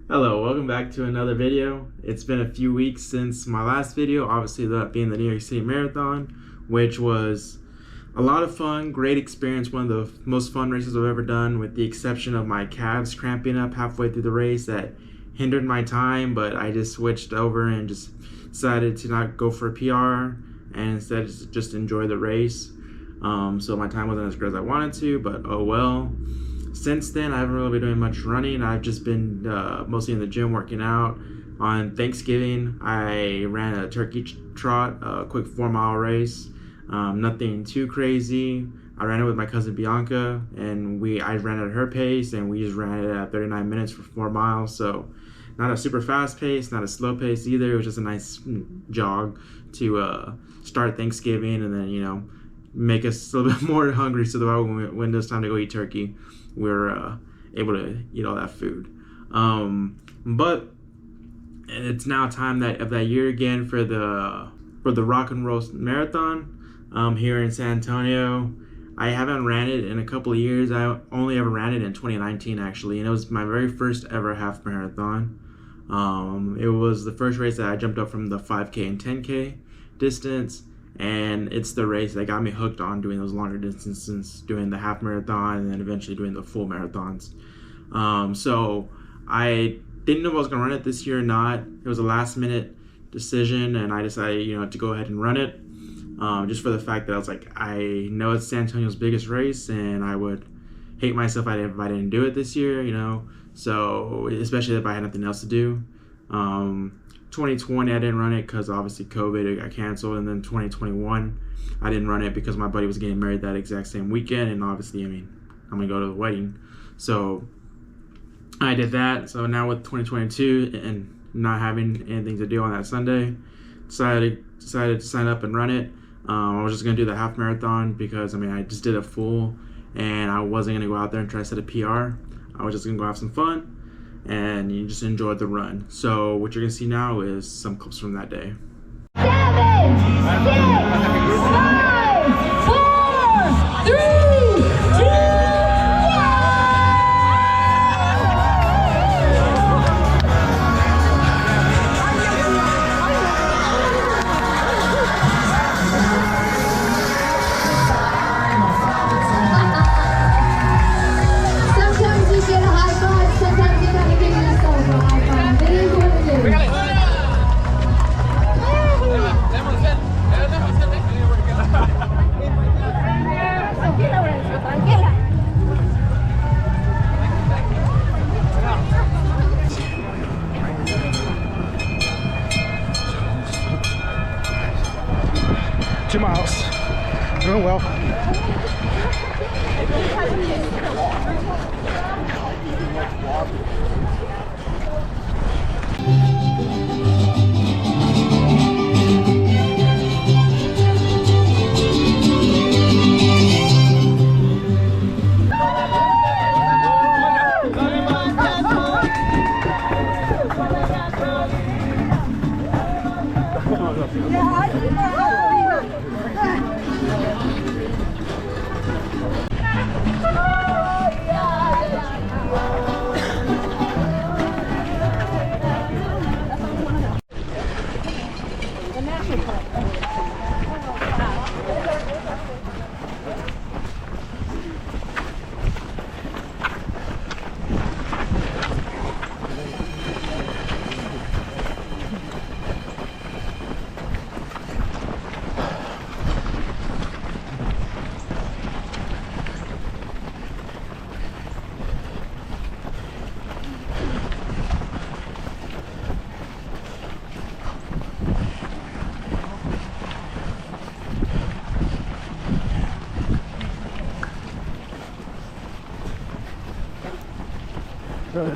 Hello, welcome back to another video. It's been a few weeks since my last video, obviously that being the New York City Marathon, which was a lot of fun, great experience, one of the most fun races I've ever done, with the exception of my calves cramping up halfway through the race that hindered my time, but I just switched over and just decided to not go for a PR and instead just enjoy the race. So my time wasn't as good as I wanted to, but oh well. Since then, I haven't really been doing much running. I've just been mostly in the gym working out. On Thanksgiving, I ran a turkey trot, a quick 4-mile race. Nothing too crazy. I ran it with my cousin Bianca, and I ran at her pace, and we just ran it at 39 minutes for 4 miles. So not a super fast pace, not a slow pace either. It was just a nice jog to start Thanksgiving, and then make us a little bit more hungry, so that when it's time to go eat turkey, we're able to eat all that food. But it's now time of that year again for the Rock and Roll Marathon here in San Antonio. I haven't ran it in a couple of years. I only ever ran it in 2019 actually, and it was my very first ever half marathon. It was the first race that I jumped up from the 5K and 10K distance, and it's the race that got me hooked on doing those longer distances, doing the half marathon and then eventually doing the full marathons. So I didn't know if I was gonna run it this year or not. It was a last minute decision, and I decided to go ahead and run it, just for the fact that I was like, I know it's San Antonio's biggest race, and I would hate myself if I didn't do it this year, so especially if I had nothing else to do. 2020 I didn't run it because obviously COVID got canceled, and then 2021 I didn't run it because my buddy was getting married that exact same weekend, and obviously I'm gonna go to the wedding, so I did that. So now with 2022 and not having anything to do on that Sunday, decided to sign up and run it. I was just gonna do the half marathon because I just did a full, and I wasn't gonna go out there and try to set a PR. I was just gonna go have some fun and you just enjoyed the run. So what you're gonna see now is some clips from that day. 7, 6, 5, 4, 3, 2. Doing well.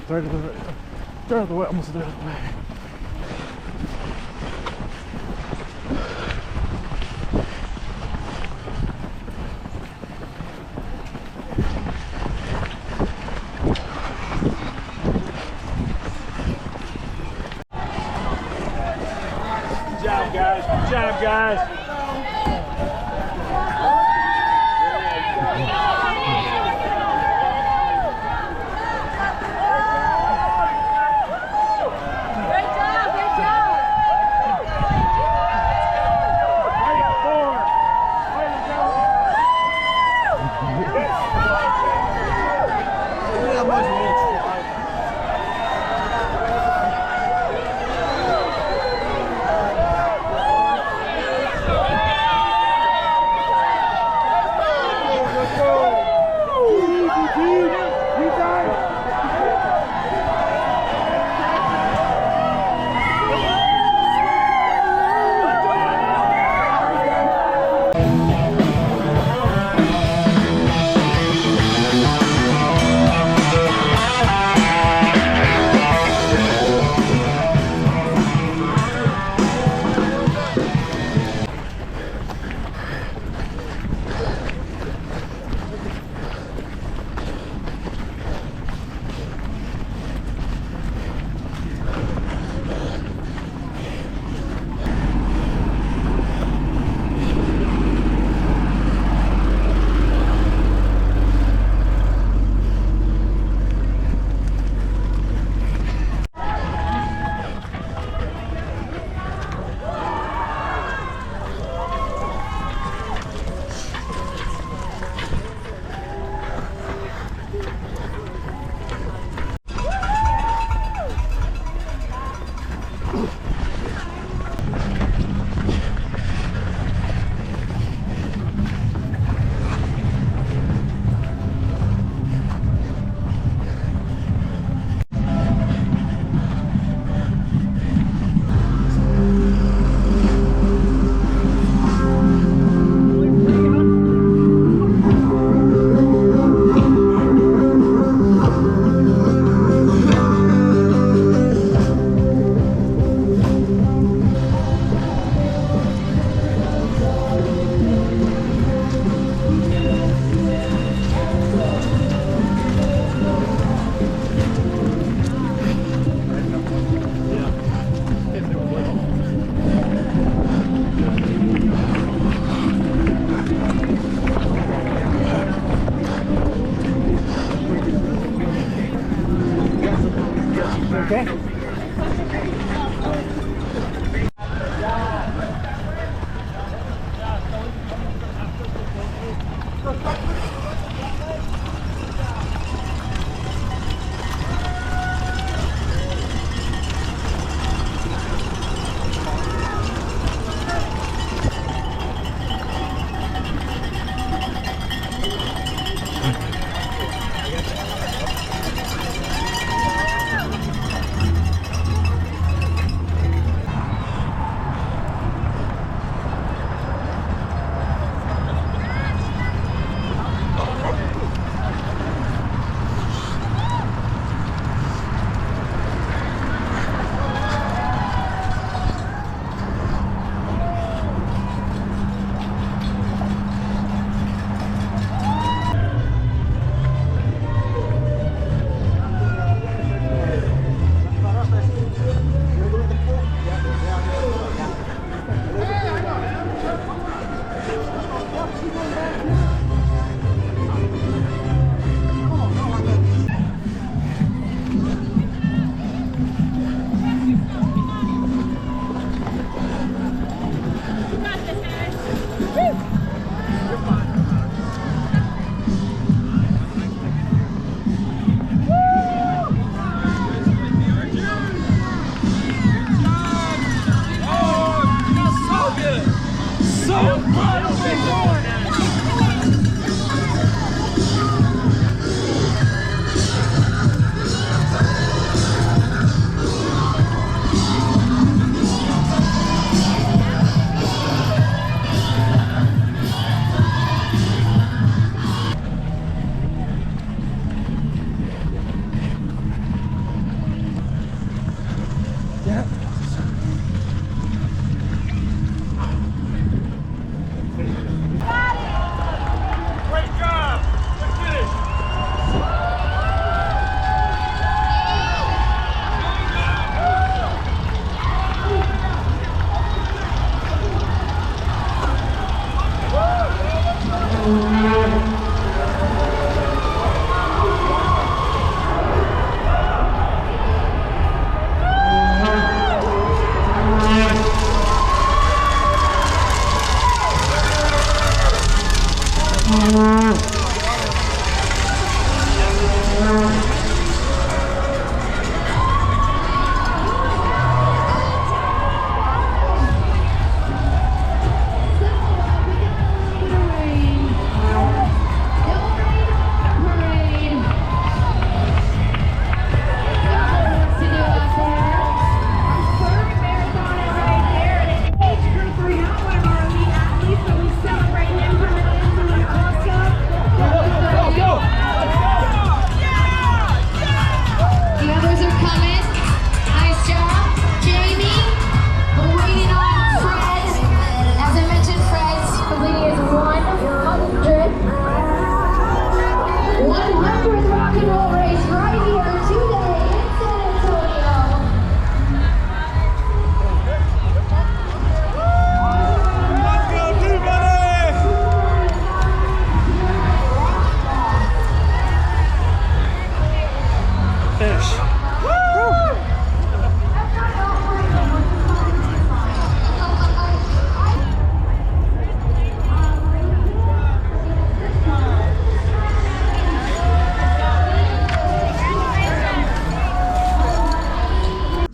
Third of the way, almost a third of the way. Good job, guys. Good job, guys. Okay.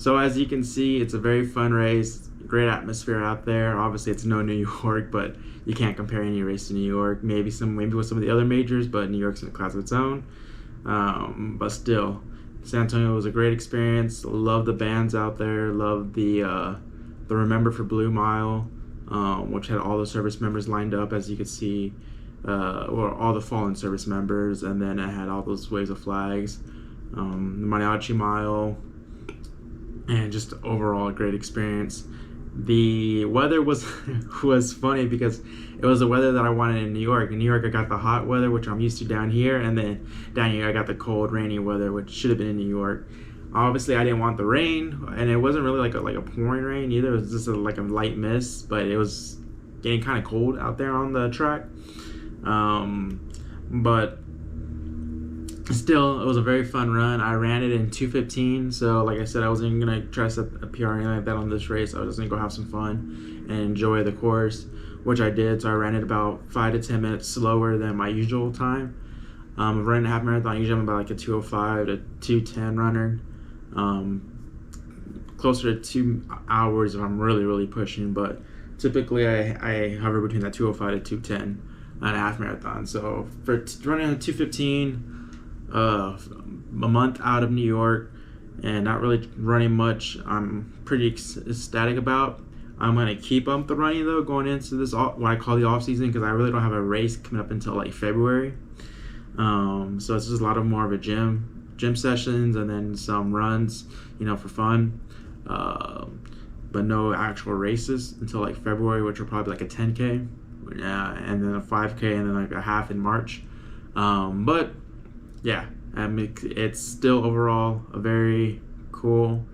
So as you can see, it's a very fun race, great atmosphere out there. Obviously it's no New York, but you can't compare any race to New York. Maybe with some of the other majors, but New York's in a class of its own. But still, San Antonio was a great experience. Love the bands out there. Love the Remember for Blue Mile, which had all the service members lined up, as you could see, or all the fallen service members, and then it had all those waves of flags. The Mariachi Mile, and just overall a great experience. The weather was funny because it was the weather that I wanted in New York. In New York, I got the hot weather, which I'm used to down here, and then down here I got the cold, rainy weather, which should have been in New York. Obviously, I didn't want the rain, and it wasn't really like a pouring rain either. It was just like a light mist, but it was getting kind of cold out there on the track. But still, it was a very fun run. I ran it in 2:15, so like I said, I wasn't even gonna try to set a PR or anything like that on this race. I was just gonna go have some fun and enjoy the course, which I did. So I ran it about 5 to 10 minutes slower than my usual time. Running a half marathon, usually I'm about like a 2:05 to 2:10 runner. Closer to 2 hours if I'm really pushing, but typically I hover between that 2:05 to 2:10 on a half marathon. So for running a 2:15, a month out of New York and not really running much, I'm pretty ecstatic about. I'm gonna keep up the running though going into this what I call the off season, because I really don't have a race coming up until like February. So it's just a lot of more of a gym sessions and then some runs, for fun. But no actual races until like February, which are probably like a 10K, and then a 5K, and then like a half in March. But yeah, it's still overall a very cool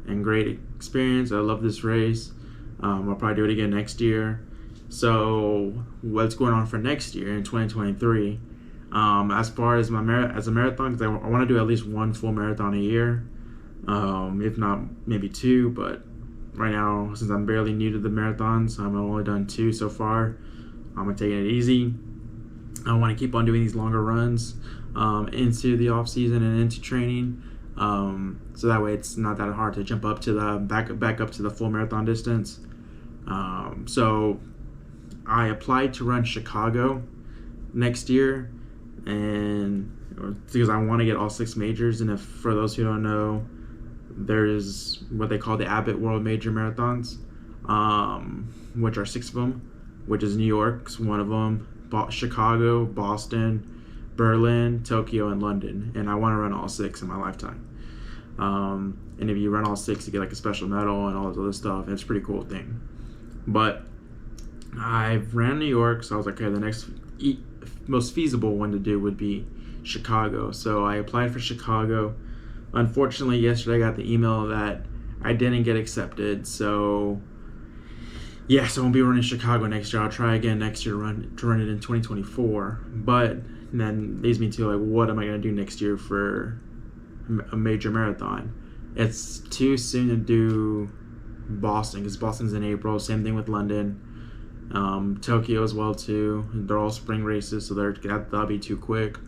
and great experience. I love this race. I'll probably do it again next year. So what's going on for next year in 2023? As far as as a marathon, because I want to do at least one full marathon a year, if not maybe 2. But right now, since I'm barely new to the marathons, I've only done 2 so far. I'm gonna take it easy. I want to keep on doing these longer runs into the off season and into training, so that way it's not that hard to jump up to the back up to the full marathon distance. So I applied to run Chicago next year, and because I want to get all 6 majors. And if for those who don't know, there's what they call the Abbott World Major Marathons, which are 6 of them, which is New York's one of them, Chicago, Boston, Berlin, Tokyo, and London. And I want to run all 6 in my lifetime. And if you run all 6, you get like a special medal and all this other stuff. And it's a pretty cool thing. But I ran New York, so I was like, okay, the next most feasible one to do would be Chicago. So I applied for Chicago. Unfortunately, yesterday I got the email that I didn't get accepted. So yeah, so I won't be running Chicago next year. I'll try again next year to run it in 2024. But then leads me to like, what am I gonna do next year for a major marathon? It's too soon to do Boston, because Boston's in April. Same thing with London. Tokyo as well too. They're all spring races, so that'll be too quick.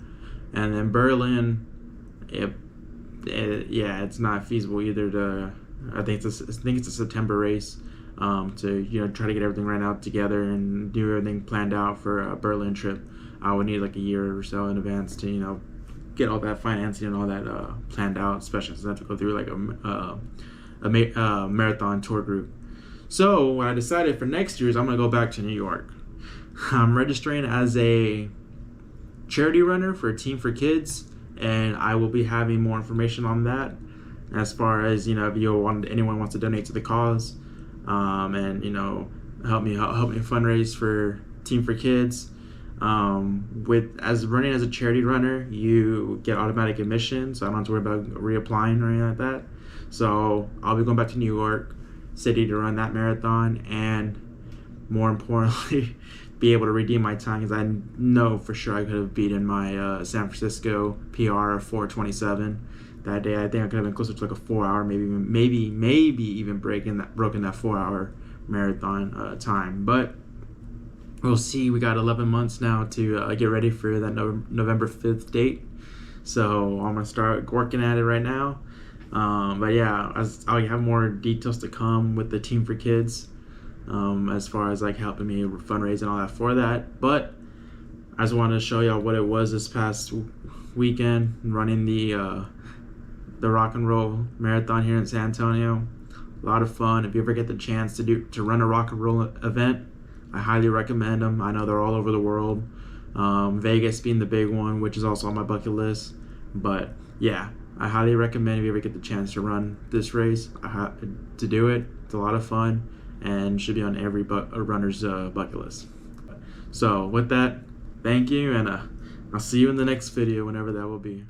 And then Berlin, it's not feasible either. I think it's a September race. To try to get everything right out together and do everything planned out for a Berlin trip. I would need like a year or so in advance to get all that financing and all that planned out, especially since I have to go through like a marathon tour group. So what I decided for next year is I'm gonna go back to New York. I'm registering as a charity runner for Team for Kids, and I will be having more information on that as far as if anyone wants to donate to the cause, and help me fundraise for Team for Kids. As running as a charity runner, you get automatic admission, so I don't have to worry about reapplying or anything like that. So I'll be going back to New York City to run that marathon, and more importantly, be able to redeem my time, because I know for sure I could have beaten my San Francisco PR of 4:27 that day. I think I could have been closer to like a 4-hour, maybe even broken that 4-hour marathon time. But we'll see. We got 11 months now to get ready for that November 5th date. So I'm gonna start working at it right now. But yeah, I'll have more details to come with the Team for Kids, as far as like helping me fundraise and all that for that. But I just wanted to show y'all what it was this past weekend running the Rock and Roll Marathon here in San Antonio. A lot of fun. If you ever get the chance to run a rock and roll event, I highly recommend them. I know they're all over the world. Vegas being the big one, which is also on my bucket list. But yeah, I highly recommend if you ever get the chance to run this race, to do it. It's a lot of fun and should be on every runner's bucket list. So with that, thank you, and I'll see you in the next video, whenever that will be.